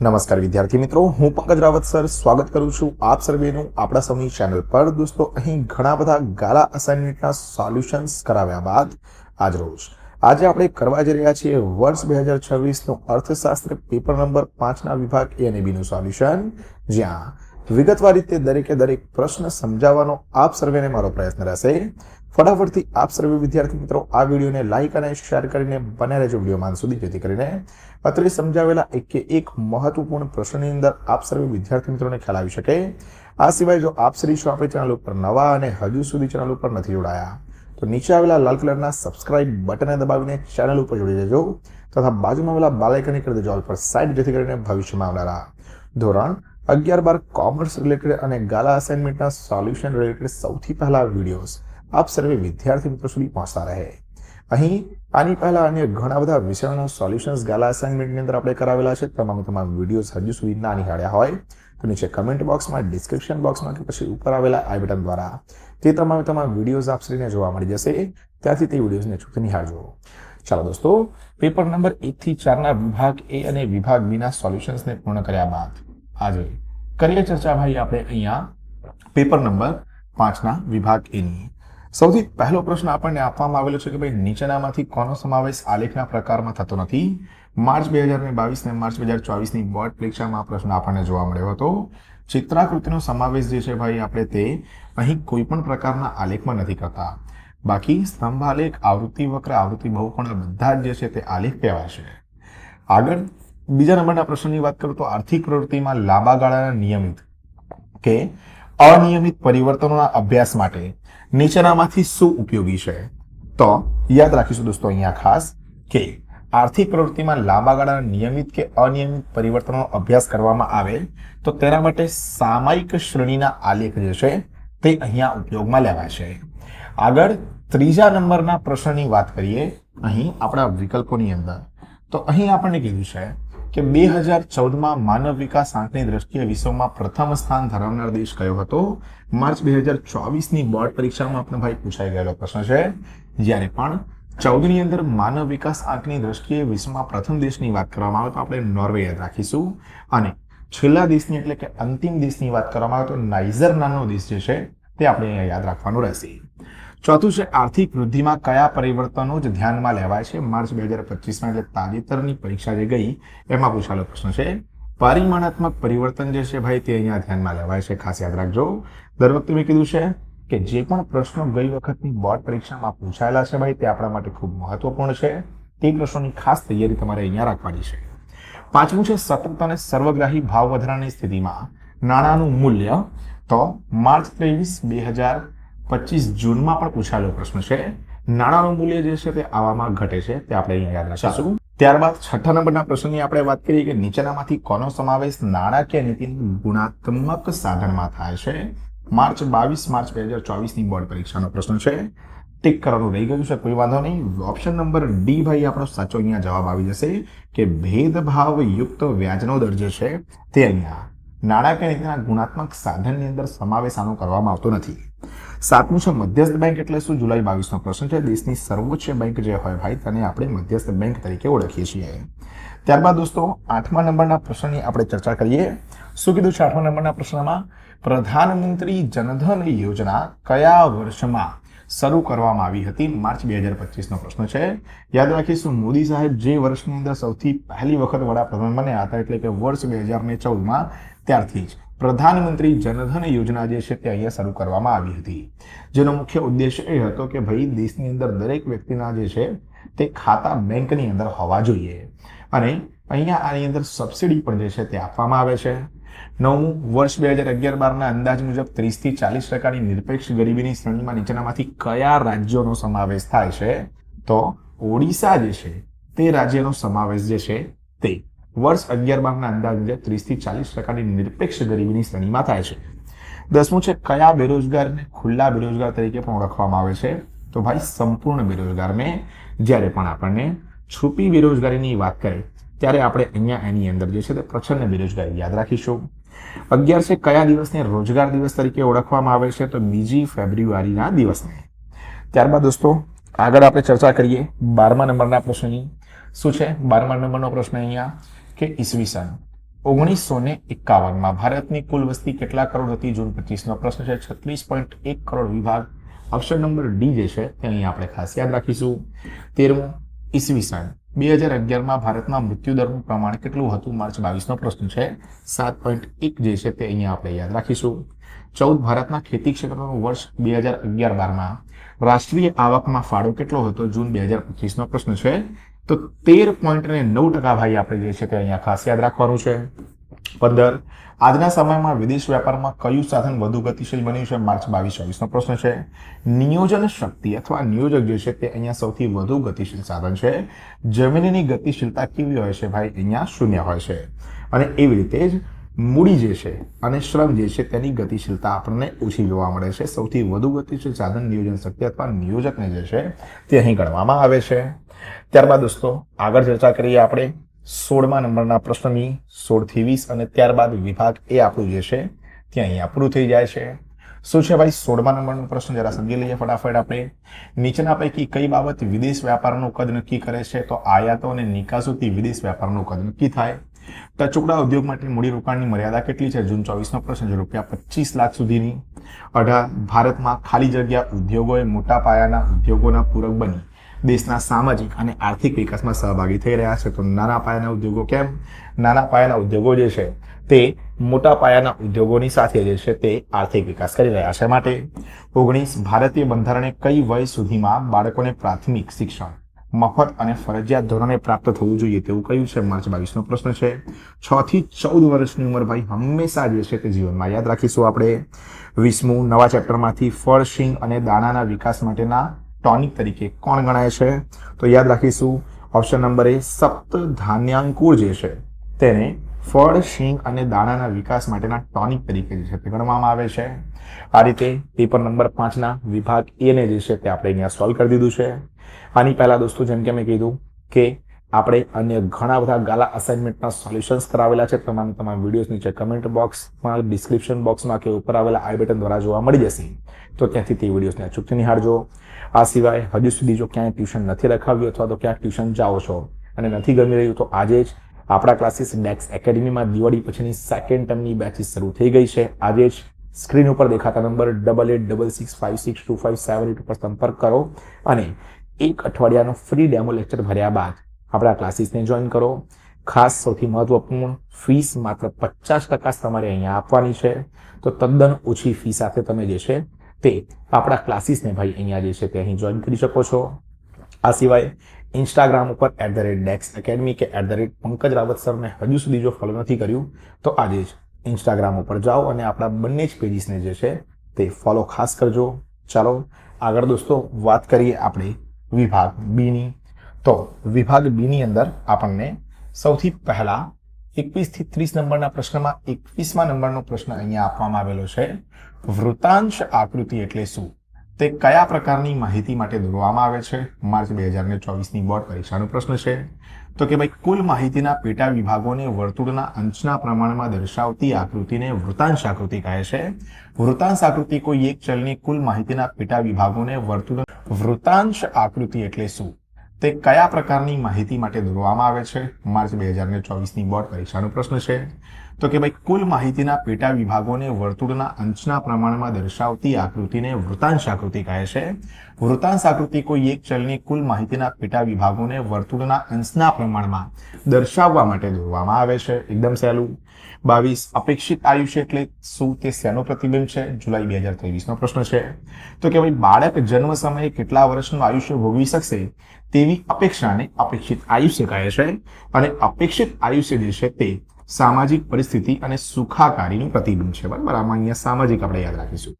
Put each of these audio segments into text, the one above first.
નમસ્કાર વિદ્યાર્થી મિત્રો, હું પંકજ રાવત સર સ્વાગત કરું છું આપ સર્વેનું આપણા સૌની ચેનલ પર। દોસ્તો, અહીં ઘણા બધા ગાલા અસાઇનમેન્ટના સોલ્યુશન્સ કરાવ્યા બાદ આજે આપણે કરવા જઈ રહ્યા છીએ વર્ષ 2026નું અર્થશાસ્ત્ર પેપર નંબર 5ના વિભાગ એ અને બીનું સોલ્યુશન, જ્યાં વિગતવાર રીતે દરેકે દરેક પ્રશ્ન સમજાવવાનો આપ સર્વેને મારો પ્રયત્ન રહેશે। ફટાફટથી આપ સર્વે વિદ્યાર્થી મિત્રો આ વિડીયોને લાઈક અને શેર કરીને બને રહેજો વિડીયોમાં અંત સુધી, જેથી કરીને અત્રે સમજાવેલા એક મહત્વપૂર્ણ પ્રશ્નની અંદર આપ સર્વે વિદ્યાર્થી મિત્રોને ખ્યાલ આવી શકે। આ સિવાય જો આપ સર્વે છો આપણી ચેનલ ઉપર નવા અને હજુ સુધી ચેનલ ઉપર નથી જોડાયા તો નીચે આવેલા લાલ કલરના સબસ્ક્રાઇબ બટનને દબાવીને ચેનલ ઉપર જોડી દેજો તથા બાજુમાં આવેલા બેલ આઇકનને કરી દેજો ઓલ પર સાઇડ, જેથી કરીને ભવિષ્યમાં આવનારા ધોરણ 11-12 કોમર્સ રિલેટેડ અને ગાલા અસાઇનમેન્ટના સોલ્યુશન રિલેટેડ સૌથી પહેલા વિડીયોઝ આપ સર્વે વિદ્યાર્થી મિત્રો સુધી પહોંચતા રહે। અહીં આની પહેલા અન્ય ઘણા બધા વિષયોના સોલ્યુશન્સ ગાલા અસાઇનમેન્ટની અંદર આપણે કરાવેલા છે। તમામ વિડીયોઝ હજુ સુધી ના નિહાળ્યા હોય તો નીચે કમેન્ટ બોક્સમાં, ડિસ્ક્રિપ્શન બોક્સમાં કે પછી ઉપર આવેલા આઈ બટન દ્વારા તે તમામ વિડીયોઝ આપ સર્વેને જોવા મળી જશે। ત્યાંથી તે વિડીયોઝને ચોખ્ખી નિહાળજો। ચાલો દોસ્તો, પેપર નંબર 1 થી 4ના વિભાગ એ અને વિભાગ બીના સોલ્યુશન્સને પૂર્ણ કર્યા બાદ આજે કરીએ ચર્ચા ભાઈ આપણે અહીંયા પેપર નંબર 5ના વિભાગ એની। સૌથી પહેલો પ્રશ્ન આપણને આપવામાં આવેલો છે કે ભાઈ નીચેનામાંથી કોનો સમાવેશ આલેખના પ્રકારમાં થતો નથી? માર્ચ 2022 ને માર્ચ 2024ની બોર્ડ પરીક્ષામાં આ પ્રશ્ન આપણને જોવા મળ્યો હતો। ચિત્રાકૃતિનો સમાવેશ જે છે ભાઈ આપણે તે અહીં કોઈ પણ પ્રકારના આલેખમાં નથી કરતા, બાકી સ્તંભ આલેખ, આવૃત્તિ વક્ર, આવૃત્તિ બહુકોણ બધા જ જે છે તે આલેખ કહેવાશે। આગળ બીજા નંબરના પ્રશ્નની વાત કરું તો આર્થિક પ્રવૃત્તિમાં લાંબા ગાળાના નિયમિત કે અનિયમિત પરિવર્તનોના અભ્યાસ માટે નીચેનામાંથી શું ઉપયોગી છે? તો યાદ રાખીશું દોસ્તો અહીંયા ખાસ કે આર્થિક પ્રવૃત્તિમાં લાંબા ગાળાના નિયમિત કે અનિયમિત પરિવર્તનોનો અભ્યાસ કરવામાં આવે તો તેના માટે સામયિક શ્રેણીના આલેખ જે છે તે અહીંયા ઉપયોગમાં લેવાશે। આગળ ત્રીજા નંબરના પ્રશ્નની વાત કરીએ અહીં આપણા વિકલ્પોની અંદર, તો અહીં આપણને કીધું છે કે 2014માં માનવ વિકાસ આંકની દ્રષ્ટિએ વિશ્વમાં પ્રથમ સ્થાન ધરાવનાર દેશ કયો હતો? માર્ચ 2024ની બોર્ડ પરીક્ષામાં આપણે ભાઈ પૂછાઈ ગયેલો પ્રશ્ન છે। જ્યારે પણ 14ની અંદર માનવ વિકાસ આંકની દ્રષ્ટિએ વિશ્વમાં પ્રથમ દેશની વાત કરવામાં આવે તો આપણે નોર્વે યાદ રાખીશું, અને છેલ્લા દેશની એટલે કે અંતિમ દેશની વાત કરવામાં આવે તો નાઇજર નામનો દેશ જે છે તે આપણે અહીંયા યાદ રાખવાનું રહેશે। ચોથું છે આર્થિક વૃદ્ધિમાં કયા પરિવર્તનો જ ધ્યાનમાં લેવાય છે? માર્ચ 2025માં એટલે તાજેતરની પરીક્ષા જે ગઈ એમાં પૂછાયેલો પ્રશ્ન છે। પરિમાણાત્મક પરિવર્તન જે છે ભાઈ તે અહીંયા ધ્યાનમાં લેવાય છે, ખાસ યાદ રાખજો। દર વખતે મેં કીધું છે કે જે પણ પ્રશ્નો ગઈ વખતની બોર્ડ પરીક્ષામાં પૂછાયેલા છે ભાઈ તે આપણા માટે ખૂબ મહત્વપૂર્ણ છે, તે પ્રશ્નોની ખાસ તૈયારી તમારે અહીંયા રાખવાની છે। પાંચમું છે સતત અને સર્વગ્રાહી ભાવ વધારાની સ્થિતિમાં નાણાંનું મૂલ્ય, તો માર્ચ 23, 2025 જૂનમાં પણ પૂછાયેલો પ્રશ્ન છે। નાણાંનું મૂલ્ય જે છે તે આવામાં ઘટે છે, તે આપણે અહીંયા યાદ રાખીશું। ત્યારબાદ છઠ્ઠા નંબરના પ્રશ્નની આપણે વાત કરીએ કે નીચેનામાંથી કોનો સમાવેશ નાણાકીય નીતિનું ગુણાત્મક સાધનમાં થાય છે? માર્ચ 2024ની બોર્ડ પરીક્ષાનો પ્રશ્ન છે। ટીક કરવાનું રહી ગયું છે, કોઈ વાંધો નહીં। ઓપ્શન નંબર ડી ભાઈ આપણો સાચો અહીંયા જવાબ આવી જશે કે ભેદભાવ યુક્ત વ્યાજનો દર જે છે તે અહીંયા નાણાકીય નીતિના ગુણાત્મક સાધનની અંદર સમાવેશ આનો કરવામાં આવતો નથી। સાતમું છે મધ્યસ્થ બેંક એટલે શું? જુલાઈ 22નો પ્રશ્ન છે। દેશની સર્વોચ્ચ બેંક જે હોય ભાઈ તેને આપણે મધ્યસ્થ બેંક તરીકે ઓળખીએ છીએ। ત્યારબાદ દોસ્તો 8મા નંબરના પ્રશ્નની આપણે ચર્ચા કરીએ। શું કીધું છે 8મા નંબરના પ્રશ્નમાં? પ્રધાનમંત્રી જનધન યોજના કયા વર્ષમાં શરૂ કરવામાં આવી હતી? માર્ચ 2025નો પ્રશ્ન છે। યાદ રાખીશું મોદી સાહેબ જે વર્ષની અંદર સૌથી પહેલી વખત વડાપ્રધાન બન્યા હતા એટલે કે વર્ષ 2014માં, ત્યારથી જ પ્રધાનમંત્રી જનધન યોજના જે છે તે અહીંયા શરૂ કરવામાં આવી હતી, જેનો મુખ્ય ઉદ્દેશ એ હતો કે ભાઈ દેશની અંદર દરેક વ્યક્તિના જે છે તે ખાતા બેંકની અંદર હોવા જોઈએ, અને અહીંયા આની અંદર સબસિડી પણ જે છે તે આપવામાં આવે છે। નવમું, વર્ષ 2011-12ના અંદાજ મુજબ 30થી 40% નિરપેક્ષ ગરીબીની શ્રેણીમાં નીચેનામાંથી કયા રાજ્યોનો સમાવેશ થાય છે? તો ઓડિશા જે છે તે રાજ્યનો સમાવેશ જે છે તે વર્ષ 11-12ના અંદાજ મુજબ 30થી 40% નિરપેક્ષ ગરીબીની શ્રેણીમાં થાય છે। 10મું છે કયા બેરોજગારને ખુલ્લા બેરોજગાર તરીકે પણ ઓળખવામાં આવે છે? તો ભાઈ સંપૂર્ણ બેરોજગારને। જ્યારે પણ આપણને છુપી બેરોજગારીની વાત કરીએ ત્યારે આપણે અહીંયા એની અંદર જે છે તે પ્રચ્છન્ન બેરોજગારી યાદ રાખીશું। 11 છે કયા દિવસને રોજગાર દિવસ તરીકે ઓળખવામાં આવે છે? તો 2 ફેબ્રુઆરીના દિવસને। ત્યારબાદ દોસ્તો આગળ આપણે ચર્ચા કરીએ 12મા નંબરના પ્રશ્નની। શું છે 12મા નંબરનો પ્રશ્ન અહીંયા કે ઈસવીસન 1951 ભારતની કુલ વસ્તી કેટલા કરોડ હતી? જૂન 25નો પ્રશ્ન છે. 36.1 કરોડ. વિભાગ ઓપ્શન નંબર ડી જે છે તે અહીં આપણે ખાસ યાદ રાખીશું. 13મું ઈસવીસન 2011 ભારતમાં મૃત્યુદરનું પ્રમાણ કેટલું હતું? માર્ચ 22નો પ્રશ્ન છે. 7.1 જે છે તે અહીંયા આપણે યાદ રાખીશું. 14 ભારતના ખેતી ક્ષેત્રનું વર્ષ 2011-12 રાષ્ટ્રીય આવકમાં ફાળો કેટલો હતો? જૂન 2025નો પ્રશ્ન છે. તો 13.9% ભાઈ આપણે જે છે તે અહીંયા ખાસ યાદ રાખવાનું છે. 15 આજના સમયમાં વિદેશ વેપારમાં કયું સાધન વધુ ગતિશીલ બન્યું છે? માર્ચ 22-24નો પ્રશ્ન છે. નિયોજન શક્તિ અથવા નિયોજક જે છે તે અહીંયા સૌથી વધુ ગતિશીલ સાધન છે. જમીનની ગતિશીલતા કેવી હોય છે ભાઈ? અહીંયા શૂન્ય હોય છે. અને એવી રીતે જ મૂડી જે છે અને શ્રમ જે છે તેની ગતિશીલતા આપણને ઓછી જોવા મળે છે. સૌથી વધુ ગતિશીલ સાધન નિયોજન શક્તિ અથવા નિયોજકને જે છે તે અહીં ગણવામાં આવે છે. ત્યારબાદ દોસ્તો આગળ ચર્ચા કરીએ આપણે 16મા નંબરના પ્રશ્નની 16 થી 20 અને ત્યારબાદ વિભાગ એ આપણું જે છે તે અહીંયા પૂરું થઈ જાય છે. શું છે ભાઈ 16મા નંબરનો પ્રશ્ન? જરા સમજી લઈએ ફટાફટ આપણે. નીચેના પૈકી કઈ બાબત વિદેશ વેપારનું કદ નક્કી કરે છે? તો આયાતો અને નિકાસોથી વિદેશ વેપારનું કદ નક્કી થાય. ટચુકડા ઉદ્યોગ માટે મૂડીરોકાણની મર્યાદા કેટલી છે? જૂન 24નો પ્રશ્ન છે. ₹25 લાખ સુધીની. 18 ભારતમાં ખાલી જગ્યા ઉદ્યોગોએ મોટા પાયાના ઉદ્યોગોના પૂરક બની દેશના સામાજિક અને આર્થિક વિકાસમાં સહભાગી થઈ રહ્યા છે. તો નાના પાયાના ઉદ્યોગો કેમ? નાના પાયાના ઉદ્યોગો જે છે તે મોટા પાયાના ઉદ્યોગોની સાથે જે છે તે આર્થિક વિકાસ કરી રહ્યા છે માટે. 19 ભારતીય બંધારણે કઈ વય સુધીમાં બાળકોને પ્રાથમિક શિક્ષણ મફત અને ફરજિયાત ધોરણે પ્રાપ્ત થવું જોઈએ તેવું કહ્યું છે? માર્ચ 22નો પ્રશ્ન છે. 6 થી 14 વર્ષની ઉંમર ભાઈ હંમેશા જે છે તે જીવનમાં યાદ રાખીશું આપણે. 20મું નવા ચેપ્ટરમાંથી ફળ, શીંગ અને દાણાના વિકાસ માટેના ટોનિક તરીકે કોણ ગણાય છે? તો યાદ રાખીશું ઓપ્શન નંબર એ સપ્ત ધાન્યાંકુર જે છે તેને ફળ, શીંગ અને દાણાના વિકાસ માટેના ટોનિક તરીકે જે છે તે ગણવામાં આવે છે. આ રીતે પેપર નંબર 5ના વિભાગ એ ને જે છે તે આપણે અહીંયા સોલ્વ કરી દીધું છે. આની પહેલા દોસ્તો જેમ કે મેં કીધું કે આપણે અન્ય ઘણા બધા ગાલા અસાઇનમેન્ટના સોલ્યુશન્સ કરાવેલા છે. તમામ વિડીયોઝ નીચે કમેન્ટ બોક્સમાં, ડિસ્ક્રિપ્શન બોક્સમાં કે ઉપર આવેલા આઈ બટન દ્વારા જોવા મળી જશે. તો ત્યાંથી તે વિડીયોઝને અચૂકથી નિહાળજો. આ સિવાય હજુ સુધી જો ક્યાંય ટ્યુશન નથી રખાવ્યું અથવા તો ક્યાંક ટ્યુશન જાઓ છો અને નથી ગમી રહ્યું તો આજે જ આપણા ક્લાસીસ ડેક્સ એકેડમીમાં દિવાળી પછીની સેકન્ડ ટર્મની બેચીસ શરૂ થઈ ગઈ છે. આજે જ સ્ક્રીન ઉપર દેખાતા નંબર 8866562578 ઉપર સંપર્ક કરો અને એક અઠવાડિયાનો ફ્રી ડેમો લેક્ચર ભર્યા બાદ આપણા ક્લાસીસને જોઈન કરો. ખાસ સૌથી મહત્વપૂર્ણ ફીસ માત્ર 50% તમારે અહીંયા આપવાની છે. તો તદ્દન ઓછી ફી સાથે તમે જે છે તે આપણા ક્લાસીસને ભાઈ અહીંયા જે છે તે અહીં જોઈન કરી શકો છો. આ સિવાય ઇન્સ્ટાગ્રામ ઉપર @dex academy કે @પંકજ રાવત સરને હજુ સુધી જો ફોલો નથી કર્યું તો આજે જ ઇન્સ્ટાગ્રામ ઉપર જાઓ અને આપણા બંને જ પેજીસને જે છે તે ફોલો ખાસ કરજો. ચાલો આગળ દોસ્તો વાત કરીએ આપણે વિભાગ બી ની. તો વિભાગ બી ની અંદર આપણને સૌથી પહેલા 21 થી 30 નંબરના પ્રશ્નમાં 21મા નંબરનો પ્રશ્ન અહીંયા આપવામાં આવેલો છે. વૃતાંશ આકૃતિ એટલે શું? તે કયા પ્રકારની માહિતી માટે દોરવામાં આવે છે? માર્ચ 2024ની બોર્ડ પરીક્ષાનો પ્રશ્ન છે. તો કે ભાઈ કુલ માહિતીના પેટા વિભાગોને વર્તુળના અંશના પ્રમાણમાં દર્શાવતી આકૃતિને વૃતાંશ આકૃતિ કહે છે. વૃતાંશ આકૃતિ કોઈ એક ચલની કુલ માહિતીના પેટા વિભાગોને વૃતાંશ આકૃતિ એટલે શું? તે કયા પ્રકારની માહિતી માટે દોરવામાં આવે છે? માર્ચ 2024ની બોર્ડ પરીક્ષાનો પ્રશ્ન છે. તો કે ભાઈ કુલ માહિતીના પેટા વિભાગોને વર્તુળના અંશના પ્રમાણમાં દર્શાવતી આકૃતિને વૃતાંશ આકૃતિ કહે છે. વૃતાંશ આકૃતિ કોઈ એક ચલની કુલ માહિતીના પેટા વિભાગોને વર્તુળના અંશના પ્રમાણમાં દર્શાવવા માટે દોરવામાં આવે છે. એકદમ સહેલું. 22 અપેક્ષિત આયુષ્ય એટલે શું? તે શેનો પ્રતિબિંબ છે? જુલાઈ 2023નો પ્રશ્ન છે. તો કે ભાઈ બાળક જન્મ સમયે કેટલા વર્ષનું આયુષ્ય ભોગવી શકશે તેવી અપેક્ષાને અપેક્ષિત આયુષ્ય કહે છે. અને અપેક્ષિત આયુષ્ય જે છે તે સામાજિક પરિસ્થિતિ અને સુખાકારીનું પ્રતિબિંબ છે. બરાબર, આમાં અહીંયા સામાજિક આપણે યાદ રાખીશું.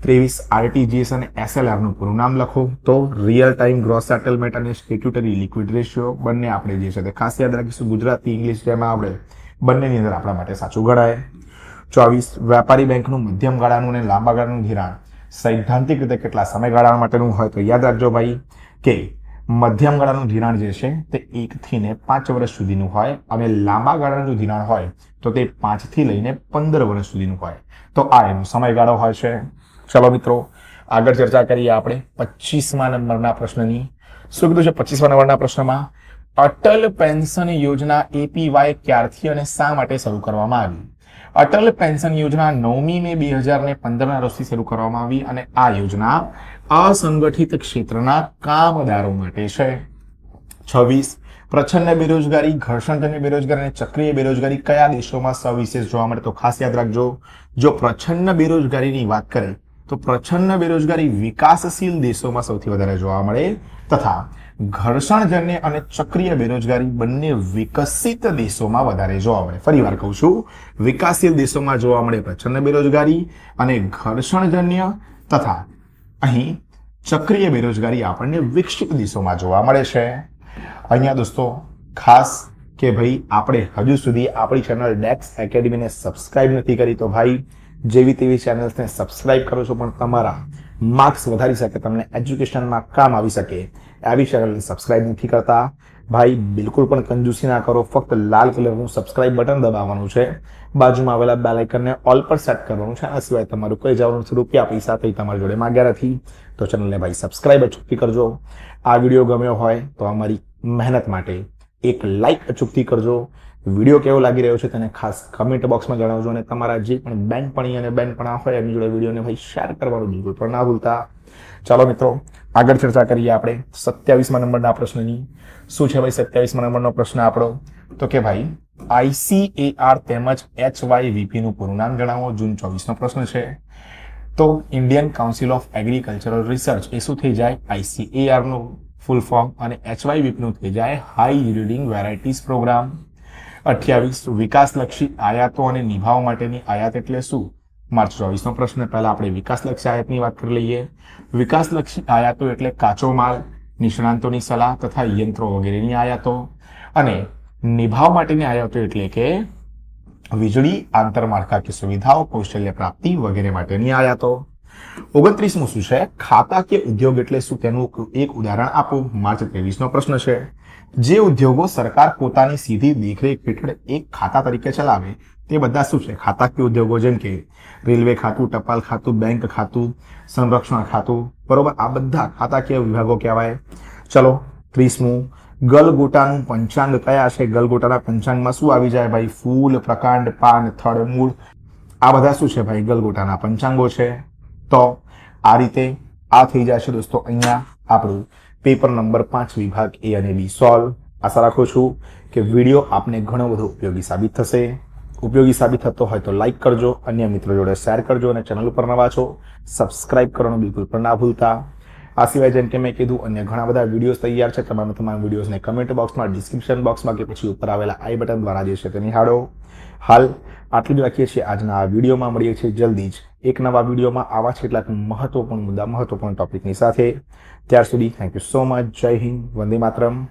23 આરટીજીએસ અને એસએલઆર નું પૂરું નામ લખો. તો રિયલ ટાઈમ ગ્રોસ સેટલમેન્ટ અને સ્ટેટ્યુટરી લિક્વિડ રેશિયો બંને આપણે જે છે તે ખાસ યાદ રાખીશું. ગુજરાતી ઇંગ્લિશ જેમાં આપણે બંનેની અંદર આપણા માટે સાચું ગણાય. 24 વેપારી બેંકનું મધ્યમ ગાળાનું અને લાંબા ગાળાનું ધિરાણ સૈદ્ધાંતિક રીતે કેટલા સમયગાળા માટેનું હોય? તો યાદ રાખજો ભાઈ કે મધ્યમ ગાળાનું ધિરાણ જે છે તે 1 થી 5 વર્ષ સુધીનું હોય અને લાંબા ગાળાનું જો ધિરાણ હોય તો તે 5 થી લઈને 15 વર્ષ સુધીનું હોય. તો આ એનો સમયગાળો હોય છે. ચલો મિત્રો આગળ ચર્ચા કરીએ આપણે 25મા નંબરના પ્રશ્નની. શું કીધું છે 25મા નંબરના પ્રશ્નમાં? અટલ પેન્શન યોજના એપીવાય ક્યારથી અને શા માટે શરૂ કરવામાં આવી? અટલ પેન્શન યોજના 9મી મે 2015ના રોજથી શરૂ કરવામાં આવી અને આ યોજના અસંગઠિત ક્ષેત્રના કામદારો માટે છે. 26 પ્રચ્છન્ન બેરોજગારી, ઘર્ષણજન્ય બેરોજગારી અને ચક્રીય બેરોજગારી કયા દેશોમાં સવિશેષ જોવા મળે? તો ખાસ યાદ રાખજો, જો પ્રચ્છન્ન બેરોજગારીની વાત કરે તો પ્રચ્છન્ન બેરોજગારી વિકાસશીલ દેશોમાં સૌથી વધારે જોવા મળે તથા ઘર્ષણજન્ય અને ચક્રીય બેરોજગારી બંને વિકસિત દેશોમાં વધારે જોવા મળે. ફરીવાર કહું છું, વિકાસશીલ દેશોમાં જોવા મળે પ્રચ્છન્ન બેરોજગારી અને ઘર્ષણજન્ય તથા અહીં ચક્રીય બેરોજગારી આપણને વિકસિત દેશોમાં જોવા મળે છે. અહીંયા દોસ્તો ખાસ કે ભાઈ આપણે હજુ સુધી આપણી ચેનલ ડેક્સ એકેડમીને સબસ્ક્રાઇબ નથી કરી તો ભાઈ જેવી તેવી ચેનલ્સને સબસ્ક્રાઇબ કરો છો પણ તમારા માર્ક્સ વધારી શકે, તમને એજ્યુકેશનમાં કામ આવી શકે આવી ચેનલને સબસ્ક્રાઇબ નથી કરતા ભાઈ, બિલકુલ પણ કંજૂસી ના કરો. ફક્ત લાલ કલરનું સબસ્ક્રાઇબ બટન દબાવવાનું છે, બાજુમાં આવેલા બેલ આઇકનને ઓલ પર સેટ કરવાનું છે. આ સિવાય તમારું કોઈ જવાનું રૂપિયા પૈસા કંઈ તમારી જોડે માંગ્યા નથી તો ચેનલને ભાઈ સબસ્ક્રાઇબ અચૂકથી કરજો. આ વિડીયો ગમ્યો હોય તો અમારી મહેનત માટે એક લાઈક અચૂકથી કરજો. વિડીયો કેવો લાગી રહ્યો છે તેને ખાસ કમેન્ટ બોક્સમાં જણાવજો અને તમારા જે પણ બેનપણી અને બેનપણા હોય એમની જોડે વિડીયોને ભાઈ શેર કરવાનું બિલકુલ પણ ના ભૂલતા. ચાલો મિત્રો આગળ ચર્ચા કરીએ આપણે 27મા નંબરના પ્રશ્નની. શું છે ભાઈ 27મા નંબરનો પ્રશ્ન આપણો? તો કે ભાઈ ICAR તેમજ HYVP નું પૂરું નામ જણાવો. જૂન 24નો પ્રશ્ન છે. તો Indian Council of Agricultural Research એ શું થઈ જાય? ICAR નું ફૂલ ફોર્મ અને HYVP નું થઈ જાય હાઈ યીલ્ડિંગ વેરાયટીઝ પ્રોગ્રામ. 28 વિકાસલક્ષી આયાતો અને નિભાવ માટેની આયાત એટલે શું? માર્ચ 24નો પ્રશ્ન. પહેલા આપણે વિકાસલક્ષી આયાતની વાત કરી લઈએ. વિકાસલક્ષી આયાતો એટલે કાચો માલ, નિષ્ણાંતોની સલાહ તથા યંત્રો વગેરેની આયાતો અને નિભાવ માટેની આયાતો એટલે કે વીજળી, આંતરમાળખાકીય સુવિધાઓ, કૌશલ્ય પ્રાપ્તિ વગેરે માટેની આયાતો. 29મું શું છે? ખાતાકીય ઉદ્યોગ એટલે શું? તેનું એક ઉદાહરણ આપો. માર્ચ 23નો પ્રશ્ન છે. જે ઉદ્યોગો સરકાર પોતાની સીધી દેખરેખ હેઠળ એક ખાતા તરીકે ચલાવે તે બધા શું છે? ખાતાકીય ઉદ્યોગો. જેમ કે રેલવે ખાતું, ટપાલ ખાતું, બેંક ખાતું, સંરક્ષણ ખાતું, બરોબર, આ બધા ખાતાકીય વિભાગો કહેવાય. ચલો 30મું ગલગોટાનું પંચાંગ કયા છે? ગલગોટાના પંચાંગમાં શું આવી જાય ભાઈ? ફૂલ, પ્રકાંડ, પાન, થડ, મૂળ, આ બધા શું છે ભાઈ? ગલગોટાના પંચાંગો છે. તો આ રીતે આ થઈ જશે દોસ્તો અહીંયા આપણું પેપર નંબર 5 વિભાગ A અને B સોલ્વ. આશા રાખું છું કે વિડીયો આપને ઘણો બધો ઉપયોગી સાબિત થશે. ઉપયોગી સાબિત થતો હોય તો લાઈક કરજો, અન્ય મિત્રો જોડે શેર કરજો અને ચેનલ ઉપર નવા છો સબસ્ક્રાઇબ કરવાનું બિલકુલ પણ ના ભૂલતા. આ સિવાય જેમ કે મેં કીધું અન્ય ઘણા બધા વિડીયોઝ તૈયાર છે. તમામ વિડીયોઝને કમેન્ટ બોક્સમાં, ડિસ્ક્રિપ્શન બોક્સમાં કે પછી ઉપર આવેલા આઈ બટન દ્વારા જે છે તે નિહાળો. હાલ આટલું જ રાખીએ છીએ આજના આ વિડીયોમાં. મળીએ છીએ જલ્દી જ એક નવા વિડીયોમાં આવા જ કેટલાક મહત્વપૂર્ણ મુદ્દા, મહત્વપૂર્ણ ટોપિકની સાથે. ત્યાર સુધી થેન્ક યુ સો મચ. જય હિન્દ, વંદે માતરમ.